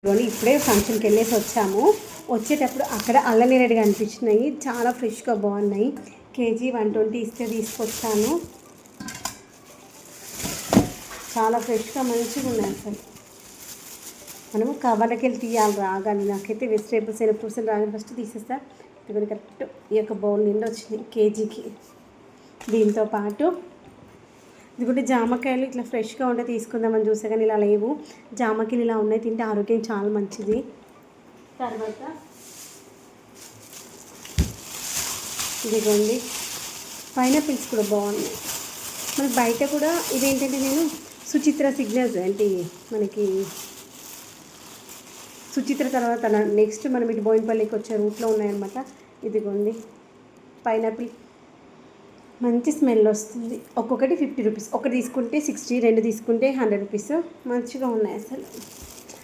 ఇప్పుడే ఫంక్షన్కి వెళ్ళేసి వచ్చాము. వచ్చేటప్పుడు అక్కడ అల్లనేరేడుగా అనిపించినాయి, చాలా ఫ్రెష్గా బాగున్నాయి. కేజీ 120 ఇస్తే తీసుకొచ్చాను. చాలా ఫ్రెష్గా మంచిగా ఉన్నాయి. అసలు మనము కవర్లకి వెళ్ళి తీయాలి రాగానే. నాకైతే వెజిటేబుల్స్ అయినా ఫ్రూట్స్ రాగానే ఫస్ట్ తీసేస్తా. ఇక్కడ కరెక్ట్ ఈ యొక్క బౌల్ నిండా వచ్చినాయి కేజీకి. దీంతో పాటు ఇదిగోండి జామకాయలు ఇట్లా ఫ్రెష్గా ఉంటే తీసుకుందామని చూసా, కానీ ఇలా లేవు. జామకాయలు ఇలా ఉన్నాయి, తింటే ఆరోగ్యం చాలా మంచిది. తర్వాత ఇదిగోండి పైనాపిల్స్ కూడా బాగున్నాయి. మనకి బయట కూడా ఇదేంటంటే నేను సుచిత్ర సిగ్నల్స్ అంటే మనకి సుచిత్ర తర్వాత నెక్స్ట్ మనం ఇటు బోయినపల్లికి వచ్చే రూట్లో ఉన్నాయన్నమాట. ఇదిగోండి పైనాపిల్ మంచి స్మెల్ వస్తుంది. ఒక్కొక్కటి 50 రూపీస్, ఒకటి తీసుకుంటే 60, 2 తీసుకుంటే 100 రూపీస్. మంచిగా ఉన్నాయి అసలు.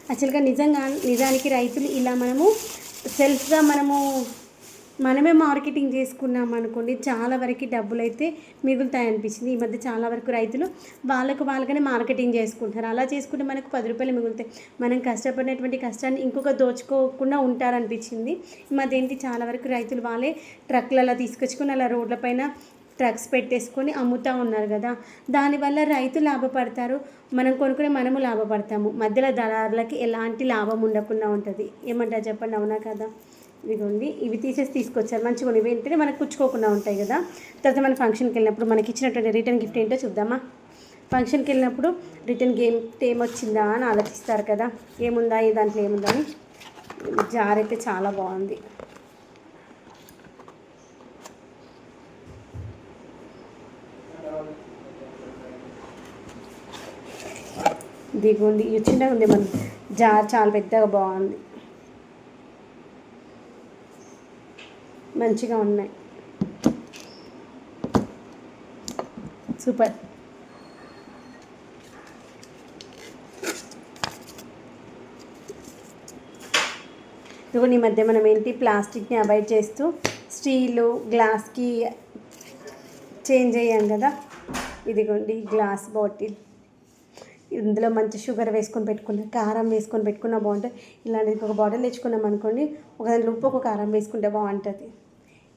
యాక్చువల్గా నిజానికి రైతులు ఇలా మనము సెల్ఫ్గా మనమే మార్కెటింగ్ చేసుకున్నాం అనుకోండి, చాలా వరకు డబ్బులు అయితే మిగులుతాయి అనిపించింది. ఈ మధ్య చాలా వరకు రైతులు వాళ్ళగానే మార్కెటింగ్ చేసుకుంటారు. అలా చేసుకుంటే మనకు 10 రూపాయలు మిగులుతాయి. మనం కష్టపడినటువంటి కష్టాన్ని ఇంకొక దోచుకోకుండా ఉంటారనిపించింది. ఈ మధ్య ఏంటి చాలా వరకు రైతులు వాళ్ళే ట్రక్లలో తీసుకొచ్చుకొని అలా రోడ్లపైన ట్రక్స్ పెట్టేసుకొని అమ్ముతూ ఉన్నారు కదా. దానివల్ల రైతు లాభపడతారు, మనం కొనుక్కునే మనము లాభపడతాము. మధ్యలో దళారులకి ఎలాంటి లాభం ఉండకుండా ఉంటుంది. ఏమంటారు చెప్పండి, అవునా కదా? ఇదిగోండి ఇవి తీసుకొచ్చారు మంచిగా. ఇవి ఏంటంటే మనకు కుచ్చుకోకుండా ఉంటాయి కదా. తర్వాత మన ఫంక్షన్కి వెళ్ళినప్పుడు మనకి ఇచ్చినటువంటి రిటర్న్ గిఫ్ట్ ఏంటో చూద్దామా. ఫంక్షన్కి వెళ్ళినప్పుడు రిటర్న్ గిఫ్ట్ ఏమొచ్చిందా అని ఆలోచిస్తారు కదా, ఏముందా ఈ దాంట్లో ఏముందని. జార్ అయితే చాలా బాగుంది. దిగుంది ఇది చిన్నగా ఉంది, మన జార్ చాలా పెద్దగా బాగుంది, మంచిగా ఉన్నాయి, సూపర్. ఇదిగోండి ఈ మధ్య మనం ఏంటి ప్లాస్టిక్ని అవాయిడ్ చేస్తూ స్టీలు గ్లాస్కి చేంజ్ అయ్యాం కదా. ఇదిగోండి గ్లాస్ బాటిల్, ఇందులో మంచి షుగర్ వేసుకొని పెట్టుకున్నా, కారం వేసుకొని పెట్టుకున్నా బాగుంటుంది. ఇలాంటిది ఒక బాటిల్ తెచ్చుకున్నాం అనుకోండి, ఒక దాంట్లో ఉప్పు ఒక కారం వేసుకుంటే బాగుంటుంది.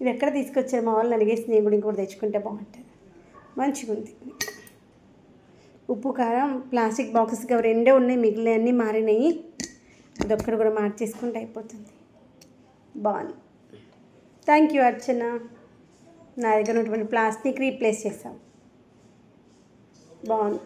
ఇది ఎక్కడ తీసుకొచ్చారు మా వాళ్ళు అడిగేసి నేను కూడా ఇంకోటి తెచ్చుకుంటే బాగుంటుంది. మంచిగా ఉంది. ఉప్పు కారం ప్లాస్టిక్ బాక్సెస్గా 2 ఉన్నాయి, మిగిలిన అన్నీ మారినాయి. అదొక్కటి కూడా మార్చేసుకుంటే అయిపోతుంది. బాగుంది. థ్యాంక్ యూ అర్చన. నా దగ్గర ఉన్నటువంటి ప్లాస్టిక్ రీప్లేస్ చేస్తాం. బాగుంది.